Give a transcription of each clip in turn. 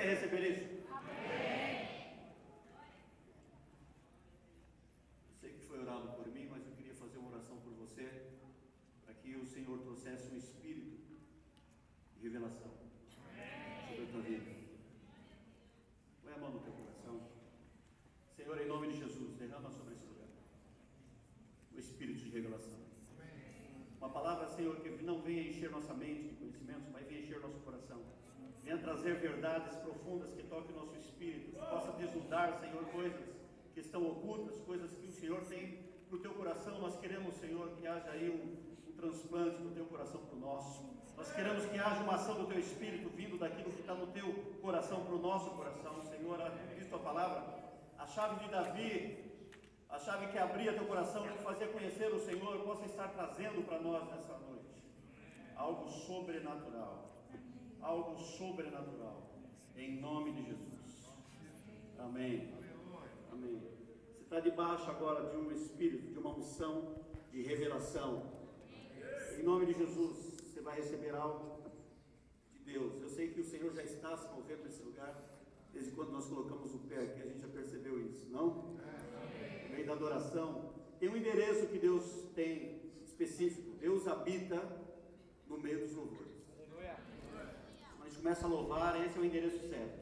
quer receber isso? Amém. Eu sei que foi orado por mim, mas eu queria fazer uma oração por você, para que o Senhor trouxesse um espírito de revelação sobre a tua vida. Põe a mão no teu coração. Senhor, em nome de Jesus, derrama sobre esse lugar o espírito de revelação. Uma palavra, Senhor, que não venha encher nossa mente de conhecimentos, mas venha encher nosso coração. Venha trazer verdades profundas que toquem o nosso espírito, que possa desnudar, Senhor, coisas que estão ocultas, coisas que o Senhor tem para o teu coração. Nós queremos, Senhor, que haja aí um transplante do teu coração para o nosso. Nós queremos que haja uma ação do teu espírito vindo daquilo que está no teu coração para o nosso coração. Senhor, diz tua palavra, a chave de Davi, a chave que abria teu coração, que fazia conhecer o Senhor, possa estar trazendo para nós nessa noite algo sobrenatural, algo sobrenatural, em nome de Jesus. Amém. Amém. Você está debaixo agora de um espírito, de uma unção de revelação. Em nome de Jesus, você vai receber algo de Deus. Eu sei que o Senhor já está se movendo nesse lugar, desde quando nós colocamos o pé aqui, a gente já percebeu isso, não? No meio da adoração, tem um endereço que Deus tem específico. Deus habita no meio dos louvores. Quando a gente começa a louvar, esse é o endereço certo,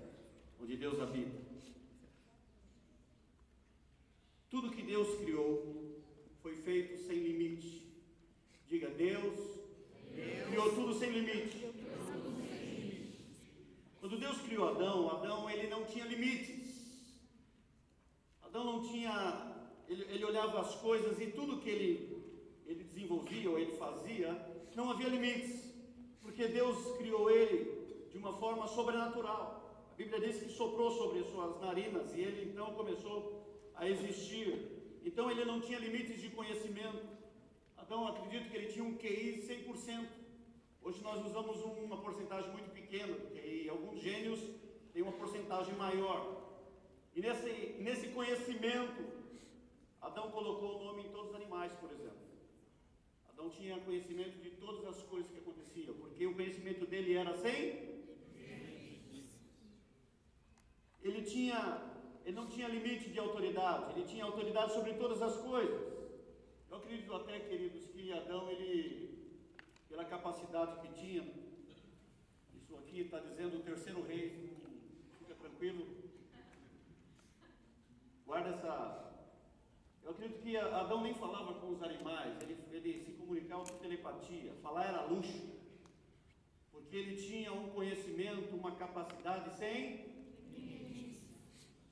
onde Deus habita. Tudo que Deus criou foi feito sem limite. Diga, Deus criou tudo sem limite. Quando Deus criou Adão ele não tinha limites. Adão não tinha, ele olhava as coisas e tudo que ele desenvolvia ou ele fazia, não havia limites, porque Deus criou ele de uma forma sobrenatural. A Bíblia diz que soprou sobre as suas narinas e ele então começou a existir. Então ele não tinha limites de conhecimento. Adão, acredito que ele tinha um QI 100%. Hoje nós usamos uma porcentagem muito pequena do QI. Alguns gênios têm uma porcentagem maior. E nesse conhecimento, Adão colocou o nome em todos os animais, por exemplo. Adão tinha conhecimento de todas as coisas que aconteciam, porque o conhecimento dele era sem. Ele não tinha limite de autoridade, ele tinha autoridade sobre todas as coisas. Eu acredito até, queridos, que Adão, pela capacidade que tinha, isso aqui está dizendo o terceiro rei, fica tranquilo, guarda essa. Eu acredito que Adão nem falava com os animais, ele se comunicava por telepatia. Falar era luxo, porque ele tinha um conhecimento, uma capacidade sem.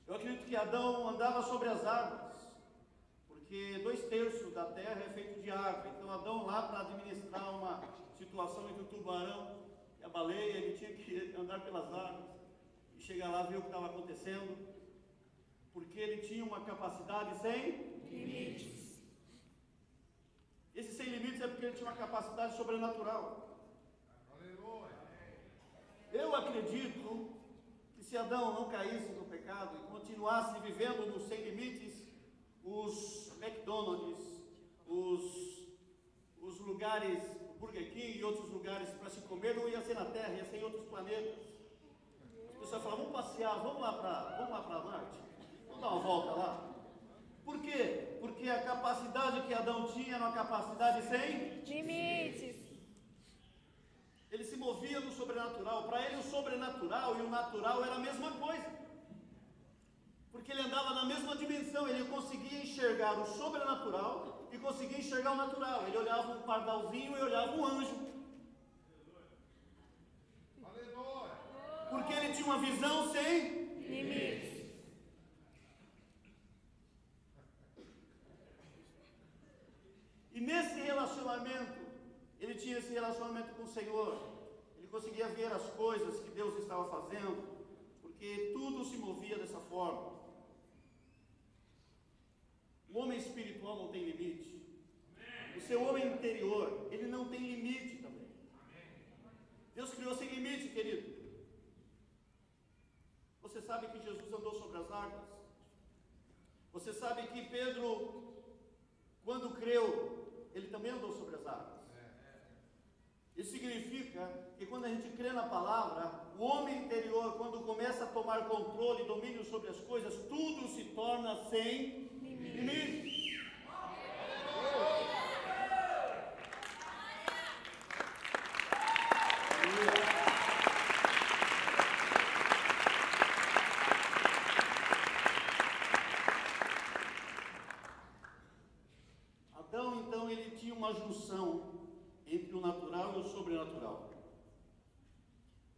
Eu acredito que Adão andava sobre as águas, porque 2/3 da terra é feito de água. Então Adão, lá para administrar uma situação entre o tubarão e a baleia, ele tinha que andar pelas águas e chegar lá, ver o que estava acontecendo, porque ele tinha uma capacidade sem limites. Esse sem limites é porque ele tinha uma capacidade sobrenatural. Eu acredito que se Adão não caísse no pecado e continuasse vivendo no sem limites, os McDonald's, os lugares, o Burger King e outros lugares para se comer não ia ser na Terra, ia ser em outros planetas. As pessoas falam, vamos passear, vamos lá para Marte, vamos dar uma volta lá. Por quê? Porque a capacidade que Adão tinha era uma capacidade sem limites. Ele se movia no sobrenatural. Para ele o sobrenatural e o natural era a mesma coisa, porque ele andava na mesma dimensão. Ele conseguia enxergar o sobrenatural e conseguia enxergar o natural. Ele olhava um pardalzinho e olhava um anjo, porque ele tinha uma visão sem limites. E nesse relacionamento, ele tinha esse relacionamento com o Senhor. Ele conseguia ver as coisas que Deus estava fazendo, porque tudo se movia dessa forma. O homem espiritual não tem limite. O seu homem interior, ele não tem limite também. Deus criou sem limite, querido. Você sabe que Jesus andou sobre as águas? Você sabe que Pedro, quando creu, ele também andou sobre as águas. Isso significa que quando a gente crê na palavra, o homem interior, quando começa a tomar controle e domínio sobre as coisas, tudo se torna sem limites. Adão, então, ele tinha uma junção entre o natural e o sobrenatural.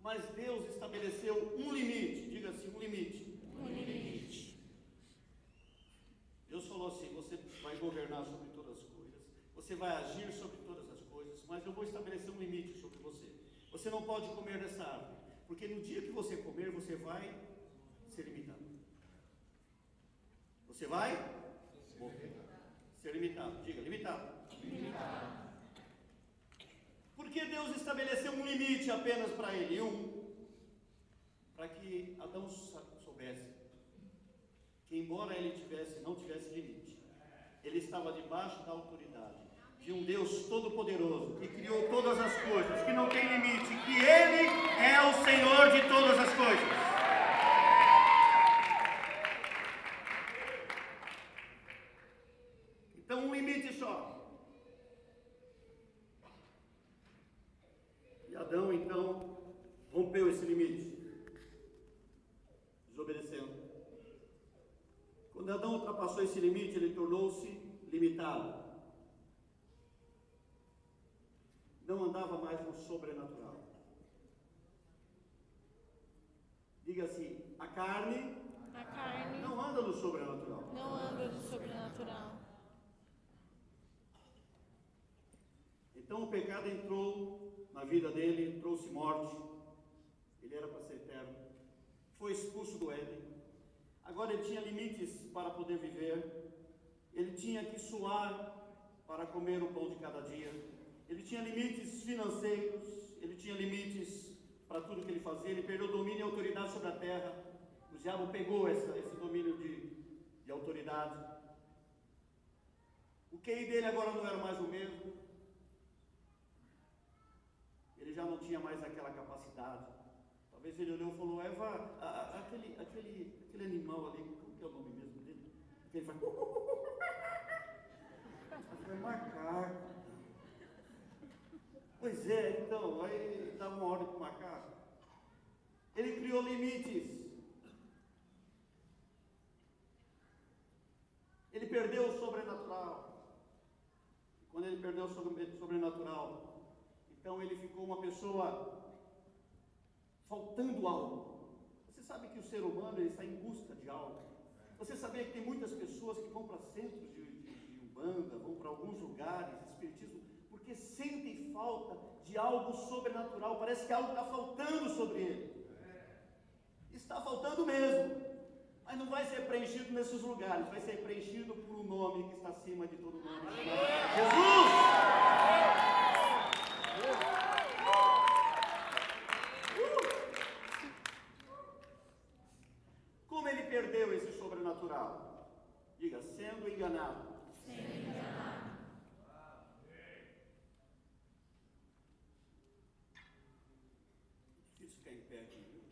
Mas Deus estabeleceu um limite, diga assim, um limite. Um limite. Deus falou assim: você vai governar sobre todas as coisas, você vai agir sobre todas as coisas, mas eu vou estabelecer um limite sobre você. Você não pode comer dessa árvore, porque no dia que você comer, você vai ser limitado. Você vai ser limitado. Diga, limitado. Limitado. Por que Deus estabeleceu um limite apenas para ele? Para que Adão soubesse que, embora ele não tivesse limite, ele estava debaixo da autoridade de um Deus todo-poderoso, que criou todas as coisas, que não tem limite, que Ele é o Senhor de todas as coisas. Então, um limite só. E Adão, então, rompeu esse limite, desobedecendo. Quando Adão ultrapassou esse limite, ele tornou-se limitado. Não andava mais no sobrenatural. Diga assim: a carne não anda no sobrenatural. Não anda no sobrenatural. Então o pecado entrou na vida dele, trouxe morte. Ele era para ser eterno. Foi expulso do Éden. Agora ele tinha limites para poder viver. Ele tinha que suar para comer o pão de cada dia. Ele tinha limites financeiros. Ele tinha limites para tudo que ele fazia. Ele perdeu domínio e autoridade sobre a terra. O diabo pegou esse domínio de autoridade. O QI dele agora não era mais o mesmo. Ele já não tinha mais aquela capacidade. Talvez ele olhou e falou: Eva, aquele animal ali, como que é o nome mesmo dele? Ele faz... É macaco. Pois é, então, aí dá uma ordem para o macaco. Ele criou limites. Ele perdeu o sobrenatural. Quando ele perdeu o sobrenatural, então ele ficou uma pessoa faltando algo. Você sabe que o ser humano ele está em busca de algo. Você sabia que tem muitas pessoas que vão para centros de Umbanda, vão para alguns lugares, espiritismo, porque sentem falta de algo sobrenatural. Parece que algo está faltando sobre ele. Está faltando mesmo. Mas não vai ser preenchido nesses lugares. Vai ser preenchido por um nome que está acima de todo nome. Jesus! Como ele perdeu esse sobrenatural? Diga, sendo enganado. Difícil ficar em pé aqui, viu?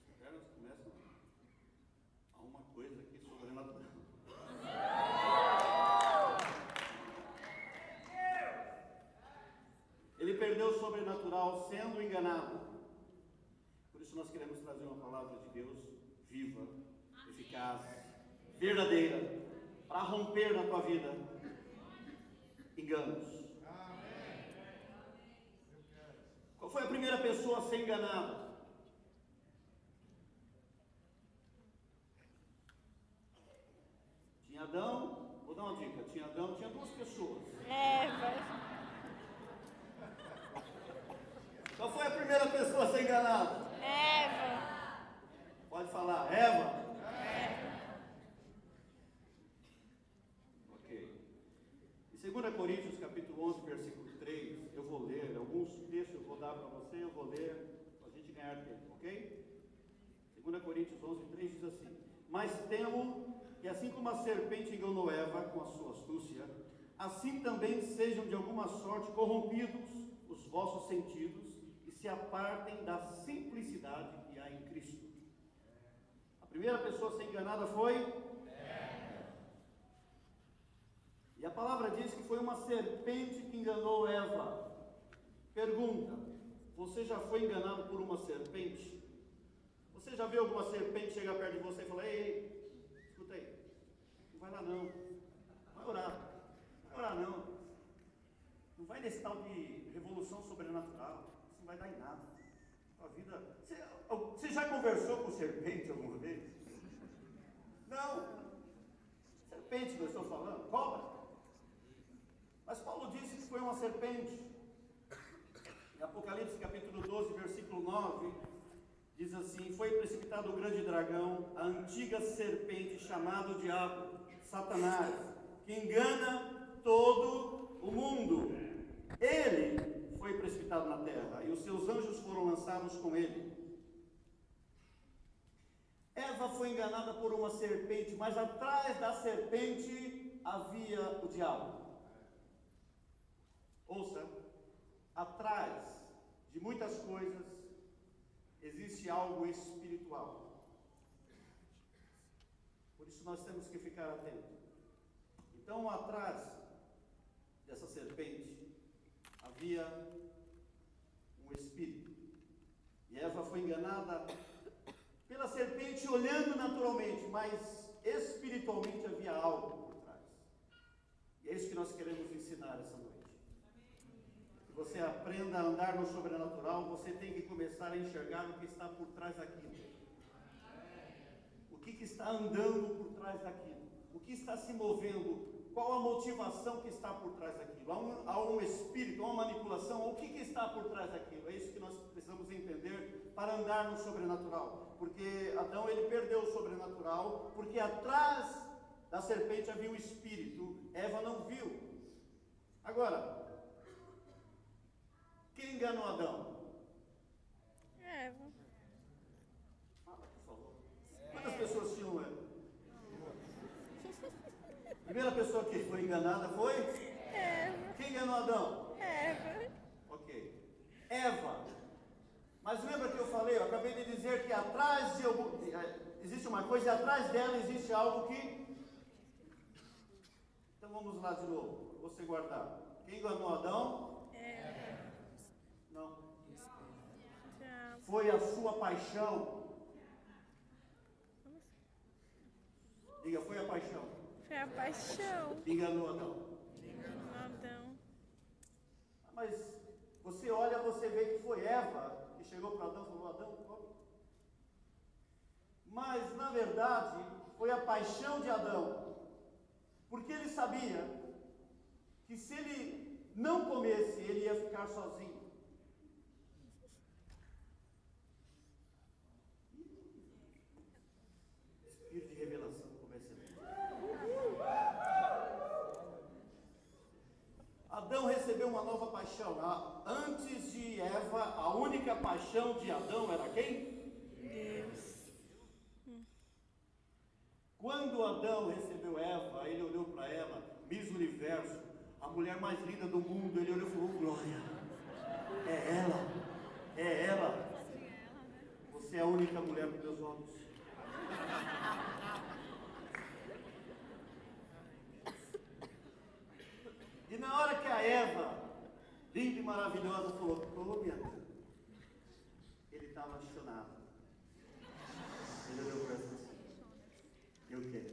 As pernas começam a uma coisa aqui sobrenatural. Ele perdeu o sobrenatural sendo enganado. Por isso nós queremos trazer uma palavra de Deus viva, eficaz, verdadeira, para romper na tua vida enganos. Qual foi a primeira pessoa a ser enganada? Tinha Adão, vou dar uma dica, tinha Adão, tinha duas pessoas. Eva. Qual foi a primeira pessoa a ser enganada? Eva. Pode falar, Eva? Ok. Em 2 Coríntios, capítulo 11, versículo 3, eu vou ler, alguns textos eu vou dar para você, eu vou ler, para a gente ganhar tempo, ok? 2 Coríntios 11, 3 diz assim: mas temo que assim como a serpente enganou Eva com a sua astúcia, assim também sejam de alguma sorte corrompidos os vossos sentidos e se apartem da simplicidade que há em Cristo. A primeira pessoa a ser enganada foi Eva. E a palavra diz que foi uma serpente que enganou Eva. Pergunta: você já foi enganado por uma serpente? Você já viu alguma serpente chegar perto de você e falar: ei, escuta aí, não vai lá não, vai orar. Não. Não vai nesse tal de revolução sobrenatural. Isso não vai dar em nada. A vida. Você já conversou com serpente alguma vez? Não. Serpente que eu estou falando, cobra. Mas Paulo disse que foi uma serpente. Em Apocalipse capítulo 12, versículo 9, diz assim: foi precipitado o grande dragão, a antiga serpente, chamado Diabo, Satanás, que engana todo o mundo. Ele foi precipitado na terra e os seus anjos foram lançados com ele. Eva foi enganada por uma serpente, mas atrás da serpente havia o diabo. Ouça, atrás de muitas coisas existe algo espiritual. Por isso nós temos que ficar atentos. Então, atrás dessa serpente havia um espírito. E Eva foi enganada pela serpente olhando naturalmente, mas espiritualmente havia algo por trás. E é isso que nós queremos ensinar essa noite. Que você aprenda a andar no sobrenatural, você tem que começar a enxergar o que está por trás daquilo. O que está andando por trás daquilo. O que está se movendo. Qual a motivação que está por trás daquilo? Há um espírito, há uma manipulação, o que está por trás daquilo? É isso que nós precisamos entender para andar no sobrenatural. Porque Adão, ele perdeu o sobrenatural, porque atrás da serpente havia um espírito, Eva não viu. Agora, quem enganou Adão? Eva. Fala, por favor. Quantas pessoas tinham Eva? A primeira pessoa que foi enganada foi? Eva. Quem enganou Adão? Eva. Ok. Eva. Mas lembra que eu falei, eu acabei de dizer que atrás de existe uma coisa e atrás dela existe algo que... Então vamos lá de novo, você guardar. Quem enganou Adão? Eva. Não. Diabo. Foi a sua paixão. Diga, foi a paixão. Foi a paixão. Enganou Adão. Adão. Mas você olha, você vê que foi Eva que chegou para Adão e falou: Adão, come. Mas na verdade foi a paixão de Adão, porque ele sabia que se ele não comesse, ele ia ficar sozinho. Espírito de revelação começa a Adão recebeu uma nova paixão. Antes de Eva, a única paixão de Adão era quem? Deus. Quando Adão recebeu Eva, ele olhou para ela, Miss Universo, a mulher mais linda do mundo. Ele olhou e falou: glória, é ela, é ela. Você é a única mulher dos meus olhos. E na hora que a Eva, linda e maravilhosa, falou: oh, minha Deus, ele estava apaixonado. Ele olhou para ela assim: eu quero.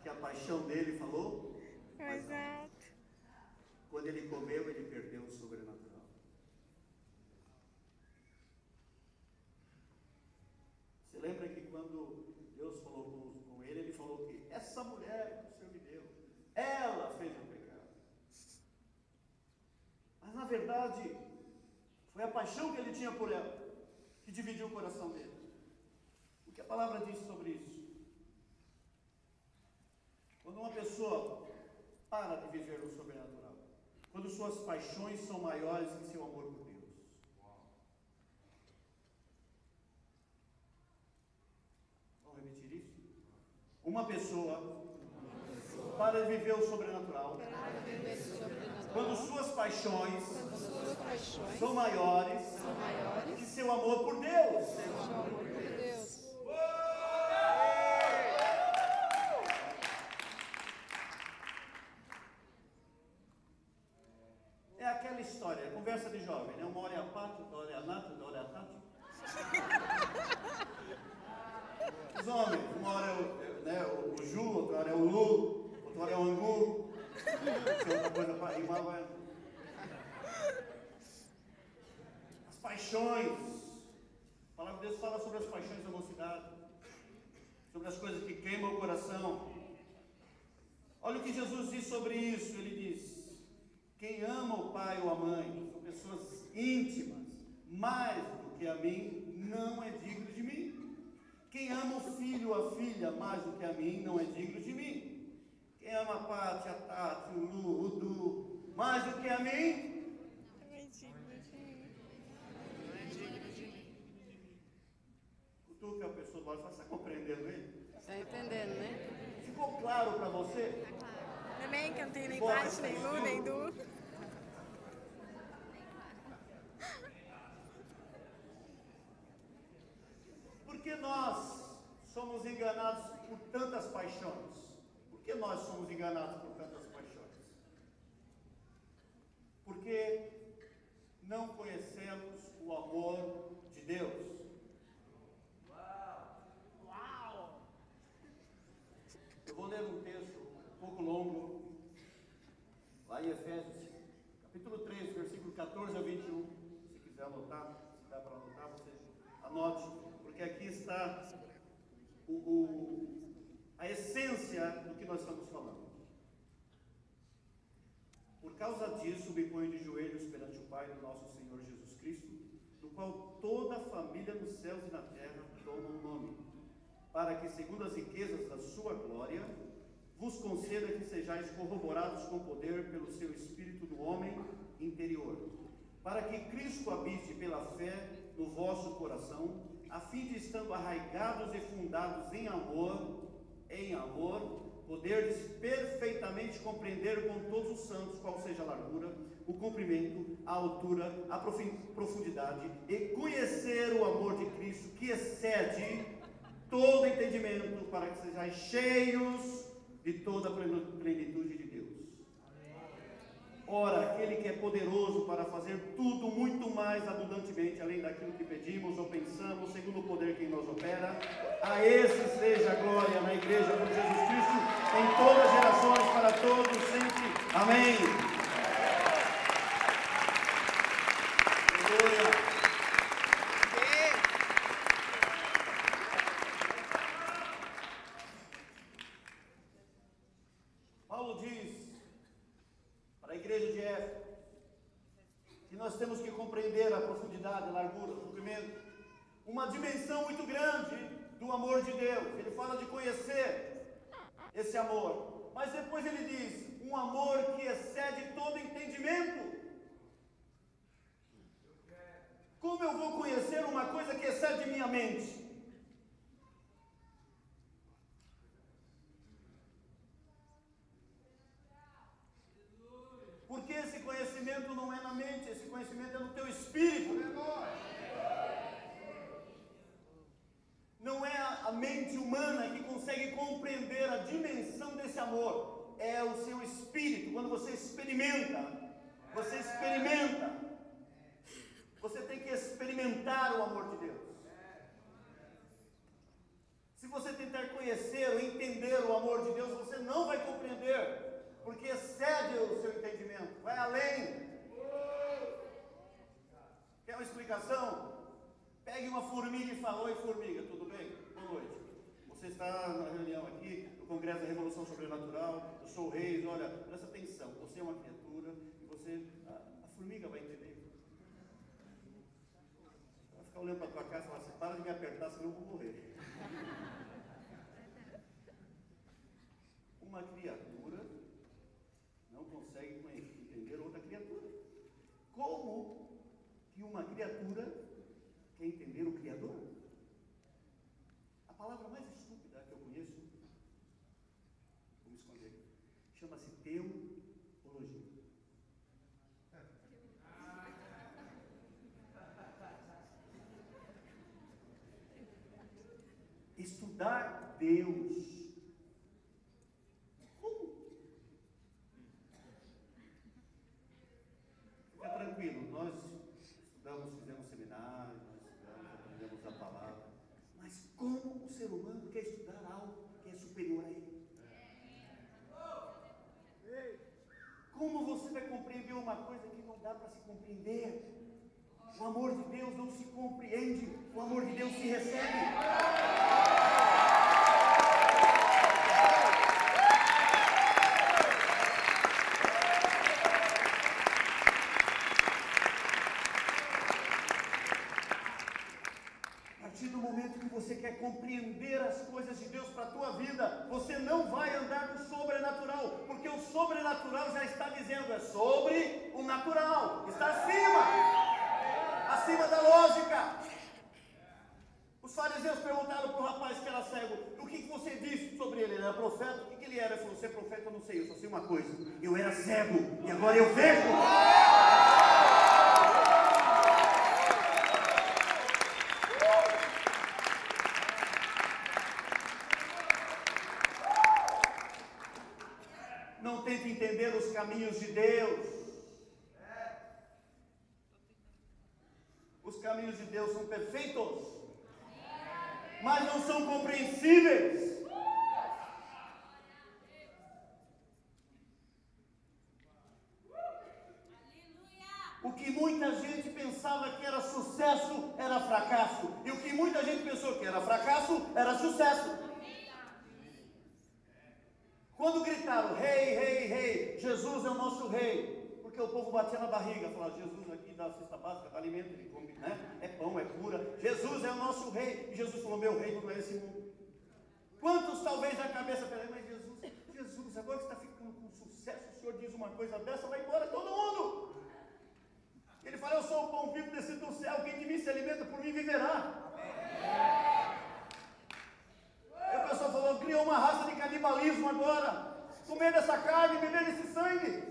Que a paixão dele falou? Exato. Quando ele comeu, ele perdeu o sobrenatural. Você lembra que quando Deus falou com ele, ele falou que essa mulher que o Senhor me deu, ela fez o pecado. Mas na verdade, foi a paixão que ele tinha por ela que dividiu o coração dele. O que a palavra diz sobre isso? Quando uma pessoa para de viver no sobrenatural, quando suas paixões são maiores que seu amor por Deus. Vamos repetir isso? Uma pessoa para viver o sobrenatural. Quando suas paixões são maiores que seu amor por Deus. É aquela história, conversa de jovem, né? Uma hora é a pátria, outra hora é a nata, outra hora é a tati. Os homens, uma hora é o Ju, outra hora é o Lu, outra hora é o Angu. Outra coisa para rimar, vai. As paixões. A palavra de Deus fala sobre as paixões da mocidade, sobre as coisas que queimam o coração. Olha o que Jesus diz sobre isso. Ele diz: quem ama o pai ou a mãe, são pessoas íntimas, mais do que a mim, não é digno de mim. Quem ama o filho ou a filha mais do que a mim, não é digno de mim. Quem ama a Pati, a Tati, o Lu, o Du, mais do que a mim, Não é digno de mim. o Tu, que é a pessoa do lado, você está compreendendo ele? Está entendendo, né? Ficou claro para você? Também que eu não tenho nem Bora, Pati, nem Lu, nem Du. Por que nós somos enganados por tantas paixões? Por que nós somos enganados por tantas paixões? Porque não conhecemos o amor de Deus. Eu vou ler um texto um pouco longo, lá em Efésios, capítulo 3, versículo 14 a 21. Se quiser anotar, se dá para anotar, você anote, porque aqui está a essência do que nós estamos falando. Por causa disso, me ponho de joelhos perante o Pai do nosso Senhor Jesus Cristo, do qual toda a família nos céus e na terra toma o nome, para que, segundo as riquezas da sua glória, vos conceda que sejais corroborados com poder pelo seu Espírito do homem interior, para que Cristo habite pela fé no vosso coração, a fim de, estando arraigados e fundados em amor, poderdes perfeitamente compreender com todos os santos qual seja a largura, o comprimento, a altura, a profundidade, e conhecer o amor de Cristo, que excede todo entendimento, para que sejais cheios de toda a plenitude de Deus. Ora, aquele que é poderoso para fazer tudo muito mais abundantemente, além daquilo que pedimos ou pensamos, segundo o poder que em nós opera, a esse seja a glória na igreja por Jesus Cristo, em todas as gerações, para todos sempre. Amém. Aleluia. Paulo diz para a igreja de Éfeso que nós temos que compreender a profundidade, a largura, o comprimento, uma dimensão muito grande do amor de Deus. Ele fala de conhecer esse amor, mas depois ele diz, um amor que excede todo entendimento. Como eu vou conhecer uma coisa que excede minha mente? Porque esse conhecimento não é na mente, esse conhecimento é no teu espírito. Não é a mente humana que consegue compreender a dimensão desse amor. É o seu espírito. Quando você experimenta, você tem que experimentar o amor de Deus. Se você tentar conhecer ou entender o amor de Deus, você não vai compreender, porque excede o seu entendimento, vai além. Quer uma explicação? Pegue uma formiga e fala: oi formiga, tudo bem? Boa noite. Você está na reunião aqui, no Congresso da Revolução Sobrenatural, eu sou o rei, olha, presta atenção, você é uma criatura, e você, a formiga vai entender. Vai ficar olhando para a tua casa e falar assim: para de me apertar, senão eu vou morrer. Uma criatura não consegue entender outra criatura. Como que uma criatura quer entender o Criador? A palavra mais estúpida que eu conheço, vou me esconder, estudar Deus. Como? Fica tranquilo, nós estudamos, fizemos seminário, nós estudamos, aprendemos a palavra, mas como o ser humano quer estudar algo que é superior a ele? Como você vai compreender uma coisa que não dá para se compreender? O amor de Deus não se compreende, o amor de Deus se recebe. A partir do momento que você quer compreender as coisas de Deus para a tua vida, você não vai andar no sobrenatural, porque o sobrenatural já está dizendo, é sobre o natural, está acima da lógica. Os fariseus perguntaram para o rapaz que era cego, o que você disse sobre ele? Ele era profeta? O que ele era? Ele falou, você é profeta? Eu não sei, eu só sei uma coisa, eu era cego e agora eu vejo. Não tente entender os caminhos de Deus. Os caminhos de Deus são perfeitos, mas não são compreensíveis. O que muita gente pensava que era sucesso era fracasso, e o que muita gente pensou que era fracasso era sucesso. Quando gritaram, rei, rei, rei, Jesus é o nosso rei, porque o povo batia na barriga, falava, Jesus aqui dá a cesta básica, dá alimento, ele come, né? É pão, é cura, Jesus é o nosso rei, e Jesus falou, meu reino não é esse mundo. Quantos talvez na cabeça, peraí, mas Jesus, agora que está ficando com sucesso, o Senhor diz uma coisa dessa, vai embora todo mundo. Ele fala, eu sou o pão vivo descido do céu, quem de mim se alimenta, por mim viverá. E o pessoal falou, criou uma raça de canibalismo agora, comer dessa carne, beber desse sangue.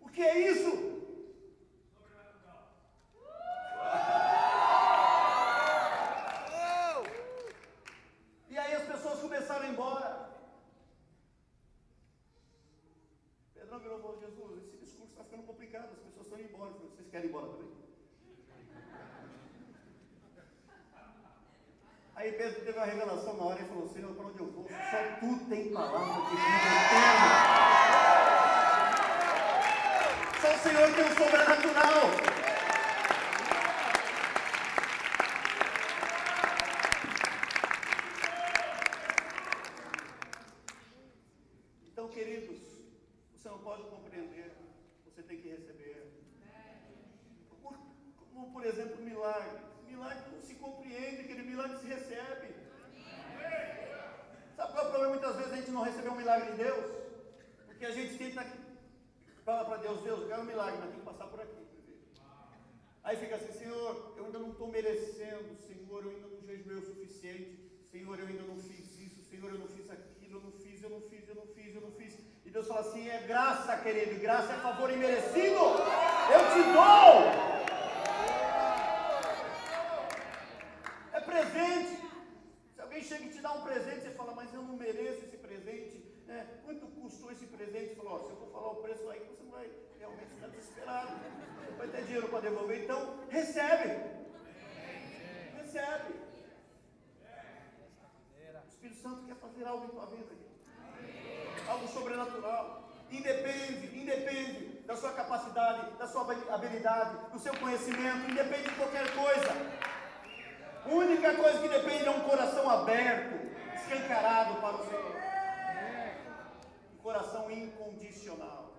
O que é isso? E aí as pessoas começaram a ir embora. Pedrão virou e falou, Jesus, esse discurso está ficando complicado, as pessoas estão indo embora. Vocês querem ir embora também? Aí Pedro teve uma revelação na hora e falou, Senhor, para onde eu vou? Só tu tem palavra de vida eterna. Só o Senhor tem o sobrenatural. Então, queridos, você não pode compreender, você tem que receber. Como por exemplo, milagre. Milagre não se compreende, aquele milagre se recebe. Sabe qual é o problema? Muitas vezes a gente não recebe um milagre de Deus, porque a gente tenta, fala para Deus, Deus, eu quero um milagre, mas tem que passar por aqui. Aí fica assim, Senhor, eu ainda não estou merecendo, Senhor, eu ainda não jejuei o suficiente, Senhor, eu ainda não fiz isso, Senhor, eu não fiz aquilo, eu não fiz. E Deus fala assim, é graça, querido, graça é favor imerecido, eu te dou. Presente. Se alguém chega e te dá um presente, você fala, mas eu não mereço esse presente, né? Quanto custou esse presente? Você fala, se eu for falar o preço aí, você não vai realmente ficar desesperado, você vai ter dinheiro para devolver, então recebe. O Espírito Santo quer fazer algo em tua vida, algo sobrenatural. Independe da sua capacidade, da sua habilidade, do seu conhecimento, independe de qualquer coisa. A única coisa que depende é um coração aberto, escancarado para o Senhor. Um coração incondicional.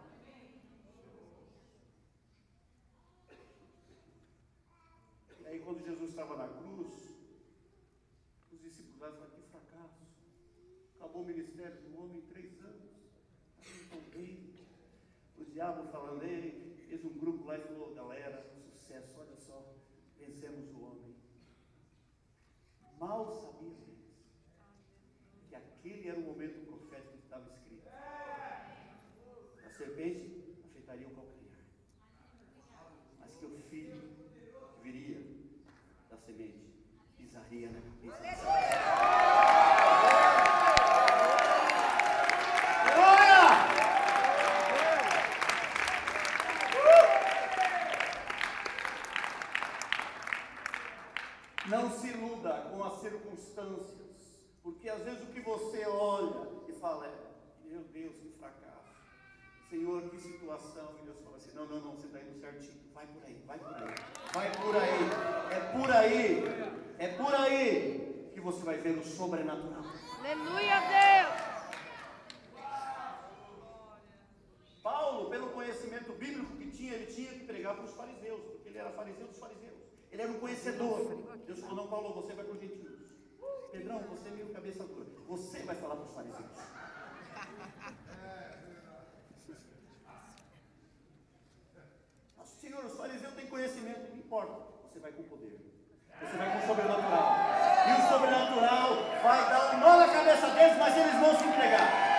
E aí quando Jesus estava na cruz, os discípulos falaram, que fracasso. Acabou o ministério do homem em 3 anos. Não bem. O diabo falando, ele fez um grupo lá e falou, galera, sucesso, olha só, vencemos o homem. Mal sabia eles que aquele era o momento profético que estava escrito. A serpente afetaria o calcanhar, mas que o filho que viria da semente pisaria na cabeça. Não se iluda com as circunstâncias, porque às vezes o que você olha e fala é, meu Deus, que fracasso, Senhor, que situação, e Deus fala assim, não, você está indo certinho, vai por aí, é por aí que você vai ver o sobrenatural. Aleluia, Deus! Paulo, pelo conhecimento bíblico que tinha, ele tinha que pregar para os fariseus, porque ele era fariseu dos fariseus. Ele era um conhecedor. Deus falou, não, Paulo, você vai para os gentios. Pedrão, você é meio cabeça dura. Você vai falar para os fariseus. Nossa, Senhor, os fariseus têm conhecimento, não importa. Você vai com poder. Você vai com o sobrenatural. E o sobrenatural vai dar um nó na cabeça deles, mas eles vão se entregar.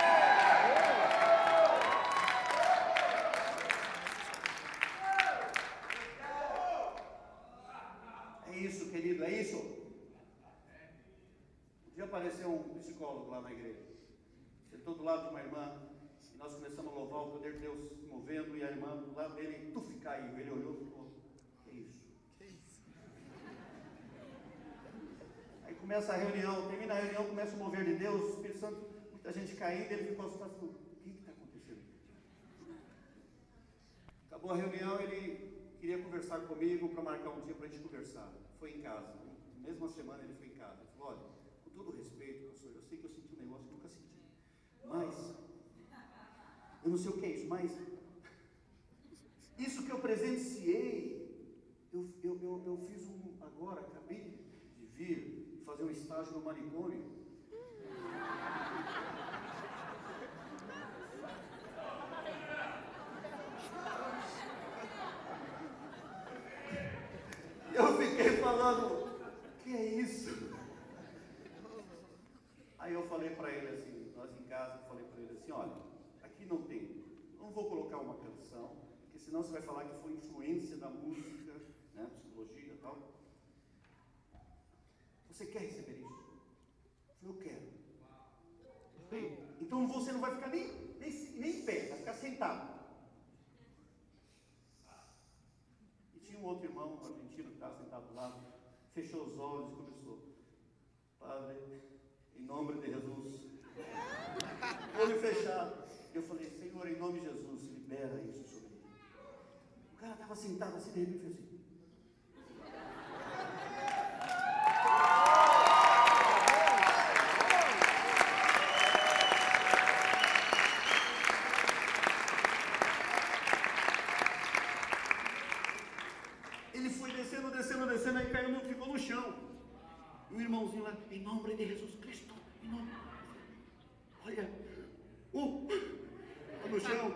Querido, é isso? Um dia apareceu um psicólogo lá na igreja, sentou do lado de uma irmã, e nós começamos a louvar o poder de Deus se movendo, e a irmã do lado dele, caiu. Ele olhou e falou, que é isso? Aí começa a reunião, termina a reunião, começa o mover de Deus, o Espírito Santo, muita gente caindo, ele ficou assustado, falou, o que está acontecendo? Acabou a reunião, ele queria conversar comigo para marcar um dia para a gente conversar. Foi em casa, na mesma semana ele foi em casa. Ele falou, olha, com todo respeito, pastor, eu sei que eu senti um negócio que eu nunca senti, mas eu não sei o que é isso, mas isso que eu presenciei, eu fiz agora, acabei de vir fazer um estágio no manicômio. Eu fiquei falando, que é isso? Aí eu falei para ele assim, nós em casa, eu falei para ele assim, olha, aqui não vou colocar uma canção, porque senão você vai falar que foi influência da música, né, psicologia e tal. Você quer receber isso? Eu quero. Bem, então você não vai ficar nem em pé, vai ficar sentado. Um outro irmão argentino que estava sentado do lado, fechou os olhos e começou, Padre, em nome de Jesus, olho fechado. Eu falei, Senhor, em nome de Jesus, libera isso sobre mim. O cara estava sentado assim, de repente fez assim. Descendo, aí caiu, ficou no chão. E o irmãozinho lá, em nome de Jesus Cristo, em nome. Olha, no chão.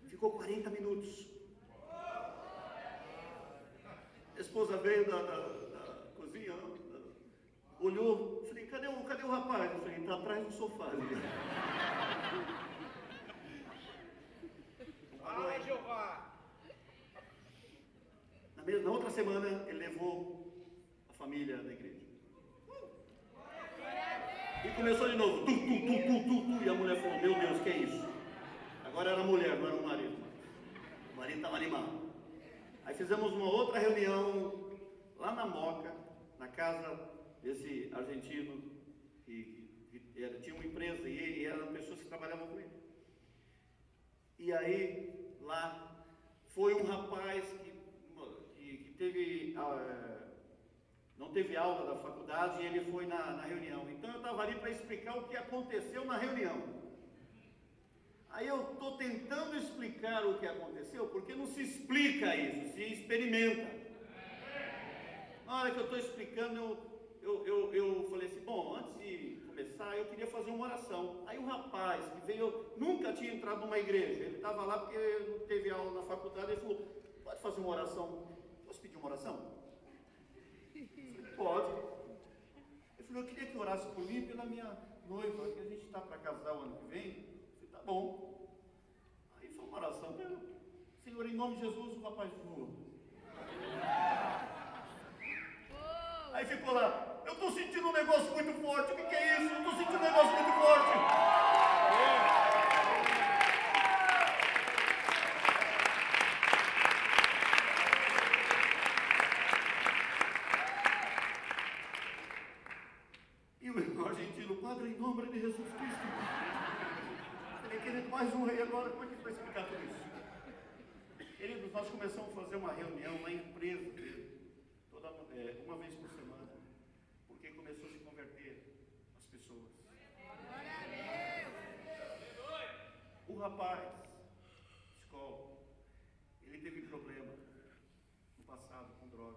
Ficou 40 minutos. A esposa veio da cozinha, olhou, falei, cadê o rapaz? Eu falei, está atrás do sofá. Fala, Jeová! Na outra semana, ele levou a família da igreja. E começou de novo. E a mulher falou, meu Deus, que é isso? Agora era a mulher, não era o marido. O marido estava animado. Aí fizemos uma outra reunião lá na Moca, na casa desse argentino, que tinha uma empresa e eram pessoas que trabalhavam com ele. E aí, lá, foi um rapaz que não teve aula da faculdade e ele foi na reunião. Então eu estava ali para explicar o que aconteceu na reunião. Aí eu estou tentando explicar o que aconteceu, porque não se explica isso, se experimenta. Na hora que eu estou explicando, eu falei assim, bom, antes de começar, eu queria fazer uma oração. Aí o rapaz que veio, nunca tinha entrado numa igreja, ele estava lá porque não teve aula na faculdade, ele falou, pode fazer uma oração? Posso pedir uma oração? Eu falei, pode. Ele falou, eu queria que orasse por mim e pela minha noiva, que a gente está para casar o ano que vem. Eu falei, tá bom. Aí foi uma oração, Senhor, em nome de Jesus, o rapaz voou. Aí ficou lá, eu estou sentindo um negócio muito forte, o que é isso? Eu estou sentindo um negócio muito forte. nome de Jesus Cristo. Falei, querido, mais um rei agora, como é que vai explicar tudo isso? Queridos, nós começamos a fazer uma reunião na empresa dele, uma vez por semana, porque começou a se converter as pessoas. O rapaz, escola, ele teve problema no passado com droga.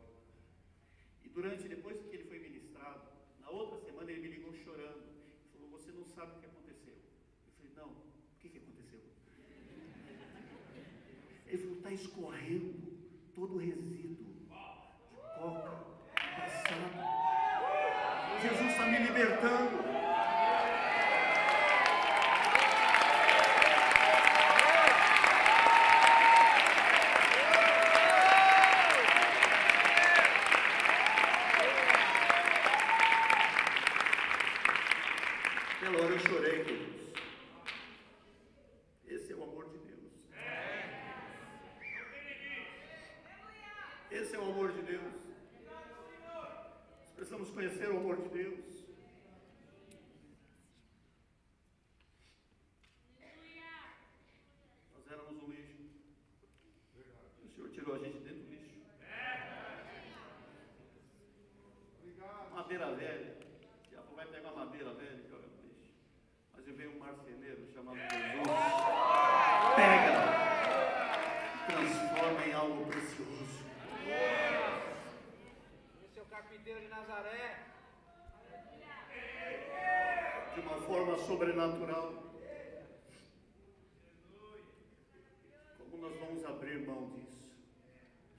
E depois que ele foi ministrado, na outra semana ele me ligou chorando. Ele falou, você não sabe o que aconteceu. Eu falei, não, o que aconteceu? Ele falou, está escorrendo todo o resíduo de coca do passado. Jesus está me libertando. Pela hora eu chorei, queridos. Esse é o amor de Deus. Esse é o amor de Deus. Nós precisamos conhecer o amor de Deus. Nós éramos um lixo. O Senhor tirou a gente dentro do lixo. Madeira velha. Já vai pegar madeira velha e joga no lixo. Mas veio um marceneiro chamado Jesus. Pega! Transforma em algo precioso. Esse é o carpinteiro de Nazaré. De uma forma sobrenatural. Como nós vamos abrir mão disso?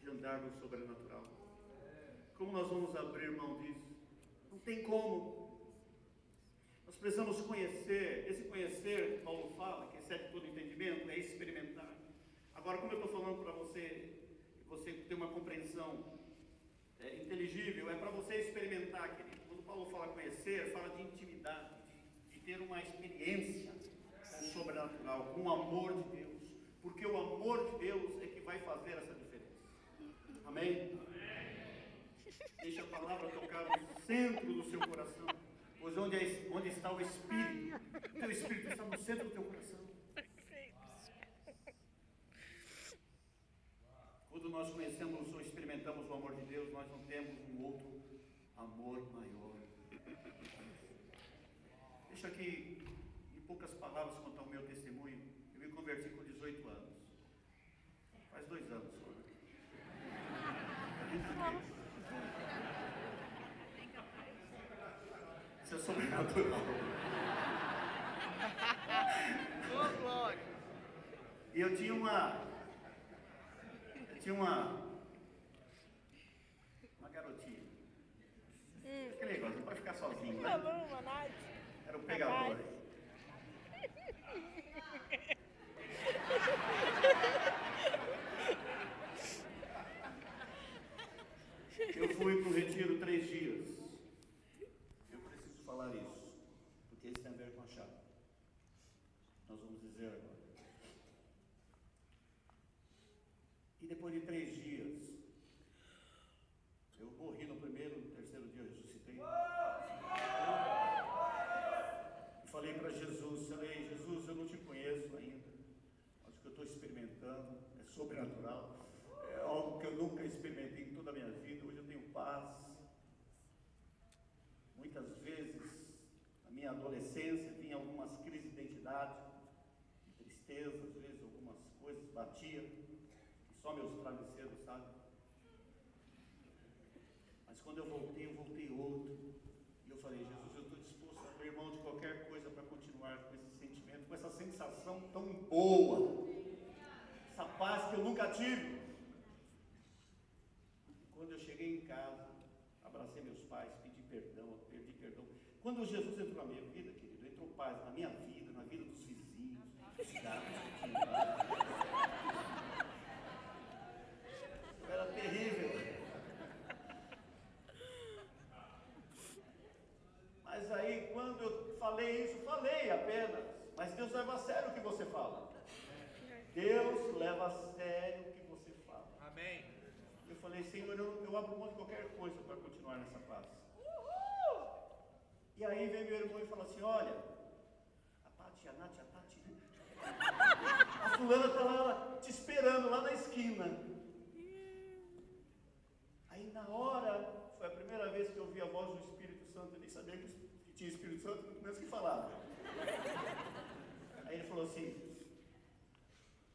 De andar no sobrenatural. Como nós vamos abrir mão disso? Não tem como. Nós precisamos conhecer. Esse conhecer que Paulo fala, que excede todo entendimento, é experimentar. Agora, como eu estou falando para você, você ter uma compreensão inteligível, é para você experimentar, querido. Quando Paulo fala conhecer, fala de intimidade, de ter uma experiência com o sobrenatural, com o amor de Deus. Porque o amor de Deus é que vai fazer essa diferença. Amém? Deixa a palavra tocar no centro do seu coração. Pois onde está o Espírito? O teu Espírito está no centro do teu coração. Quando nós conhecemos ou experimentamos o amor de Deus, nós não temos um outro amor maior. Deixa aqui, em poucas palavras, contar o meu testemunho. Eu me converti com 18 anos. Faz 2 anos só. Isso é sobrenatural. Ô, glória. E eu tinha uma garotinha. Aquele negócio, não pode ficar sozinho, né? Era o pegador. Eu fui para o retiro 3 dias. Eu preciso falar isso, porque isso tem a ver com a chave. Nós vamos dizer agora. E depois de 3 dias, eu morri no primeiro, no terceiro dia eu ressuscitei. E falei para Jesus, Jesus, eu não te conheço ainda, mas o que eu estou experimentando é sobrenatural, é algo que eu nunca experimentei em toda a minha vida. Hoje eu tenho paz. Muitas vezes, na minha adolescência, tinha algumas crises de identidade, de tristeza, às vezes algumas coisas batiam, que só meus travesseiros sabem. Mas quando eu voltei outro. E eu falei, Jesus, eu estou disposto a abrir mão de qualquer coisa para continuar com esse sentimento, com essa sensação tão boa, essa paz que eu nunca tive. Quando eu cheguei em casa, abracei meus pais, pedi perdão. Quando Jesus entrou na minha vida, querido, entrou paz na minha vida, na vida dos vizinhos, dos gatos que tinham lá. Era terrível. Mas aí, quando eu falei isso, falei apenas. Mas Deus leva a sério o que você fala. Deus leva a sério o que você fala. Amém. Eu falei, Senhor, eu abro mão de qualquer coisa para continuar nessa paz. E aí vem meu irmão e fala assim, olha, a Tati, né? A fulana está lá te esperando, lá na esquina. Aí na hora, foi a primeira vez que eu ouvi a voz do Espírito Santo, eu nem sabia que tinha Espírito Santo, muito menos que falava. Aí ele falou assim,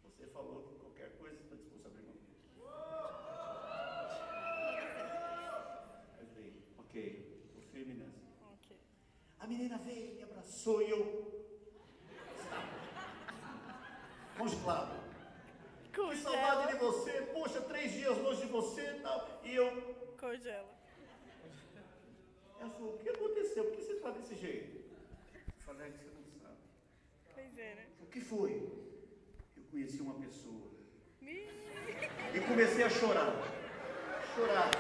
você falou que qualquer coisa você está disposto a abrir mão. Aí eu falei, ok, estou firme nessa. Ok. A menina veio, me abraçou e eu... congelado. Que saudade de você, poxa, 3 dias longe de você e tal. E eu... Congela. Ela falou, o que aconteceu? Por que você está desse jeito? Eu falei, que você não sabe. Pois é, né? O que foi? Eu conheci uma pessoa. Me... E comecei a chorar. Chorar.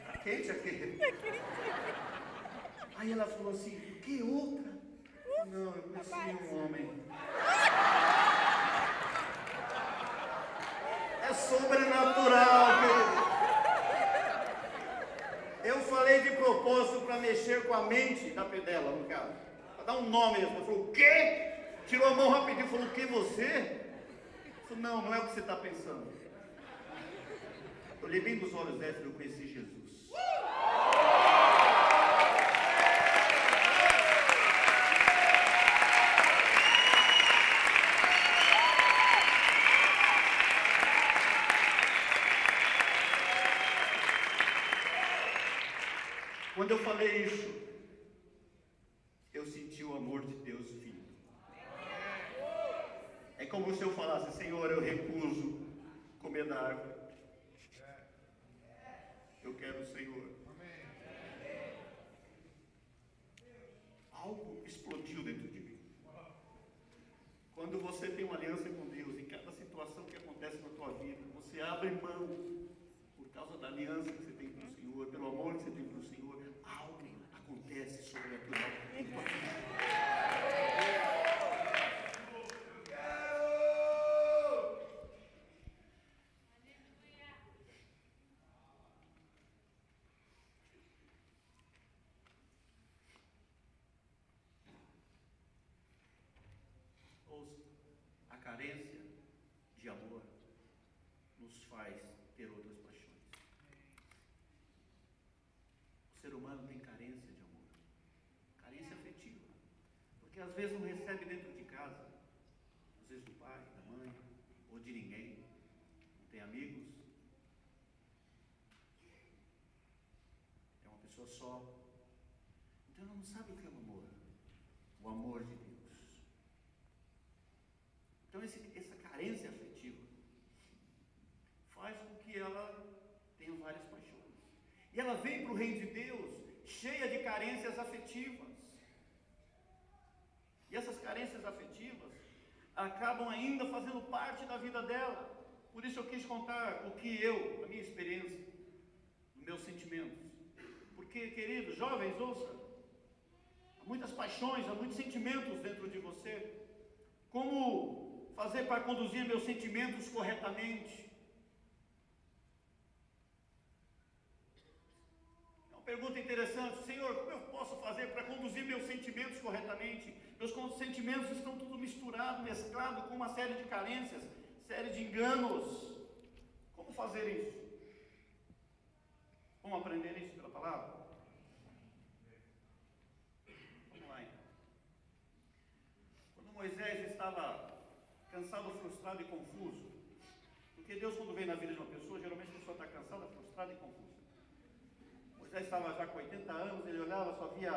Tá quente aqui? Aí ela falou assim, que outra? Não, eu conheci um homem. É sobrenatural, querido. Eu falei de propósito para mexer com a mente da pedela, no caso. Para dar um nome mesmo. Ela falou, o quê? Tirou a mão rapidinho e falou, o que, você? Eu falei, não é o que você está pensando. Eu olhei bem nos olhos dela e falei, eu conheci Jesus. Quando eu falei isso, eu senti o amor de Deus vindo. É como se eu falasse, Senhor, eu recuso comer da árvore. Eu quero o Senhor. Algo explodiu dentro de mim. Quando você tem uma aliança com Deus, em cada situação que acontece na tua vida, você abre mão por causa da aliança que você tem com o Senhor, pelo amor que você tem com o Senhor, algo acontece sobrenatural em tua vida. A carência de amor nos faz ter outras paixões. O ser humano tem carência de amor, carência afetiva, porque às vezes não recebe dentro de casa, às vezes do pai, da mãe, ou de ninguém, não tem amigos, é uma pessoa só, então ela não sabe o que é o amor de Deus. Então essa carência afetiva faz com que ela tenha várias paixões. E ela vem para o reino de Deus cheia de carências afetivas. E essas carências afetivas acabam ainda fazendo parte da vida dela. Por isso eu quis contar a minha experiência, os meus sentimentos. Porque, queridos, jovens, ouça, há muitas paixões, há muitos sentimentos dentro de você. Como fazer para conduzir meus sentimentos corretamente? É uma pergunta interessante. Senhor, como eu posso fazer para conduzir meus sentimentos corretamente? Meus sentimentos estão tudo misturado, mesclado com uma série de carências, série de enganos. Como fazer isso? Vamos aprender isso pela palavra? Vamos lá então. Quando Moisés estava cansado, frustrado e confuso, porque Deus, quando vem na vida de uma pessoa, geralmente a pessoa está cansada, frustrada e confusa. Moisés estava já com 80 anos, ele olhava, só via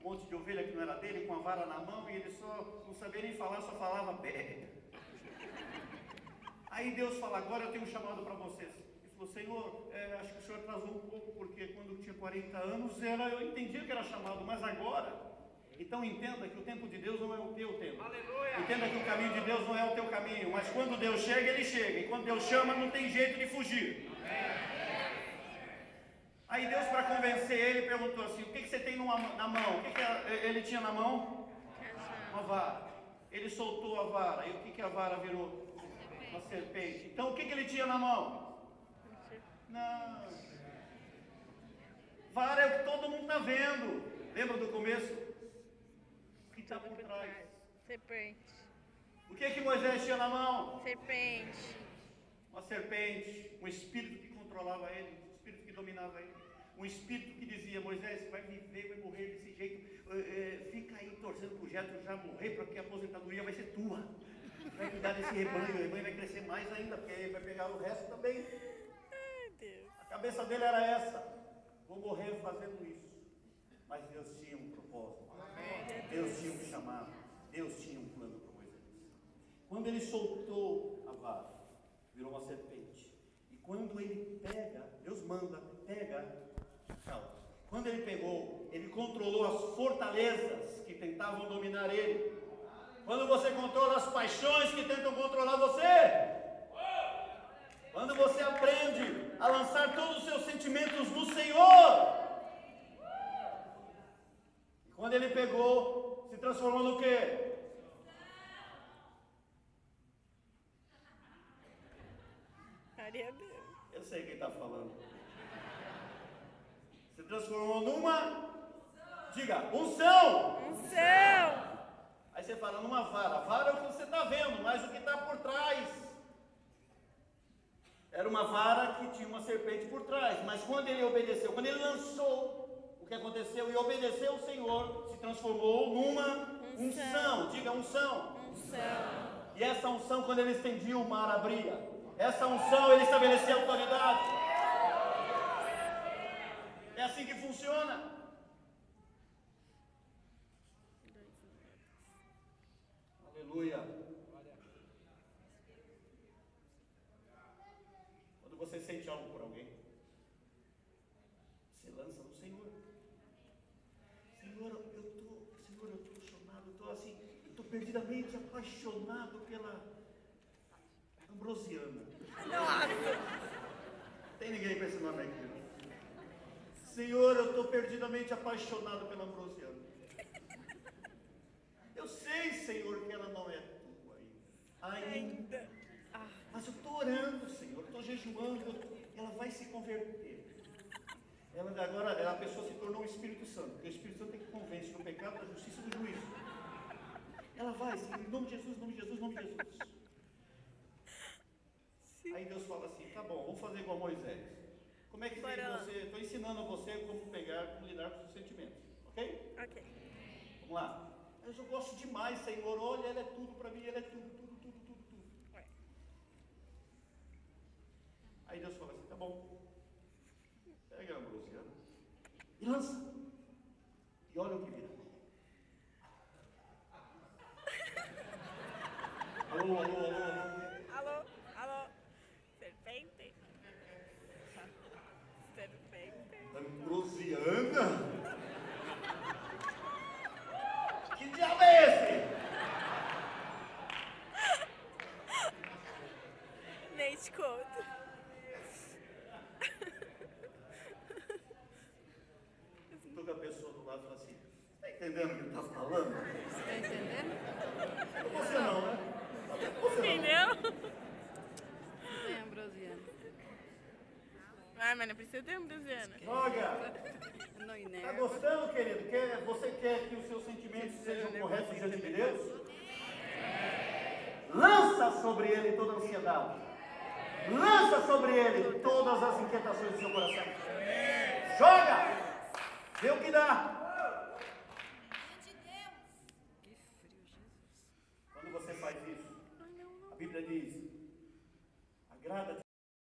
um monte de ovelha que não era dele, com a vara na mão, e ele só não sabia nem falar, só falava bé. Aí Deus fala, agora eu tenho um chamado para vocês. Ele falou, Senhor, acho que o Senhor atrasou um pouco, porque quando eu tinha 40 anos, eu entendia que era chamado, mas agora... Então entenda que o tempo de Deus não é o teu tempo. Aleluia. Entenda que o caminho de Deus não é o teu caminho. Mas quando Deus chega, Ele chega. E quando Deus chama, não tem jeito de fugir. Aí Deus, para convencer ele, perguntou assim, o que você tem na mão? O que ele tinha na mão? Uma vara. Ele soltou a vara. E o que a vara virou? Uma serpente. Então o que ele tinha na mão? Não. Vara é o que todo mundo está vendo. Lembra do começo? O que está por trás? Serpente. O que Moisés tinha na mão? Serpente. Uma serpente. Um espírito que controlava ele. Um espírito que dominava ele. Um espírito que dizia: Moisés, você vai viver, vai morrer desse jeito. Fica aí torcendo para o Jetro já morrer, porque a aposentadoria vai ser tua. Vai cuidar desse rebanho. O rebanho vai crescer mais ainda, porque ele vai pegar o resto também. Ai, Deus. A cabeça dele era essa: vou morrer fazendo isso. Mas Deus tinha um propósito. Deus tinha um chamado. Deus tinha um plano para Moisés. Quando ele soltou a vara, virou uma serpente. E quando ele pega, Deus manda, pega. Calma. Quando ele pegou, ele controlou as fortalezas que tentavam dominar ele. Quando você controla as paixões que tentam controlar você. Quando você aprende a lançar todos os seus sentimentos no Senhor. E quando ele pegou, se transformou no quê? Maria Deus. Eu sei quem está falando. Se transformou numa, diga, unção. Unção. Aí você fala numa vara. Vara é o que você está vendo, mas o que está por trás. Era uma vara que tinha uma serpente por trás. Mas quando ele obedeceu, quando ele lançou, o que aconteceu? E obedeceu o Senhor, se transformou numa unção. Diga unção. Unção. E essa unção, quando ele estendia, o mar abria. Essa unção, ele estabelecia autoridade. É assim que funciona. Aleluia. Quando você sente algo por alguém, você lança no Senhor. Senhor, eu estou chamado, eu estou perdidamente apaixonado pela Ambrosiana. Nossa. Tem ninguém com esse nome aqui, não? Senhor, eu estou perdidamente apaixonado pela Ambrosiana. Eu sei, Senhor, que ela não é tua ainda. Mas eu estou orando, Senhor, estou jejuando, ela vai se converter. Agora a pessoa se tornou o Espírito Santo, porque o Espírito Santo tem que convencer do pecado, da justiça e do juízo. Ela vai, Senhor, em nome de Jesus, em nome de Jesus, em nome de Jesus. Aí Deus fala assim: tá bom, vamos fazer igual Moisés. Como é que você? Estou ensinando a você como lidar com os seus sentimentos, ok? Ok. Vamos lá. Mas eu gosto demais, Senhor. Olha, ela é tudo para mim, ela é tudo. Ué. Aí Deus fala assim: tá bom. Pega a Ambrosiana e lança. E olha o que vira. Alô. Alô. Serpente. Ambrosiana? Que diabo é esse? Nem te conto. Estou com a pessoa do lado e fala assim: está entendendo o que ele está falando? Está entendendo? Você não, né? Você não. Entendeu? Não tem Ambrosiana. Ah, mas não precisa ter Ambrosiana. Joga! Não Está inerva. gostando, querido? Você quer que os seus sentimentos sejam corretos diante de Deus? Lança sobre ele toda a ansiedade. Lança sobre ele todas as inquietações do seu coração. Joga! Vê o que dá. Que frio, Jesus. Quando você faz isso, a Bíblia diz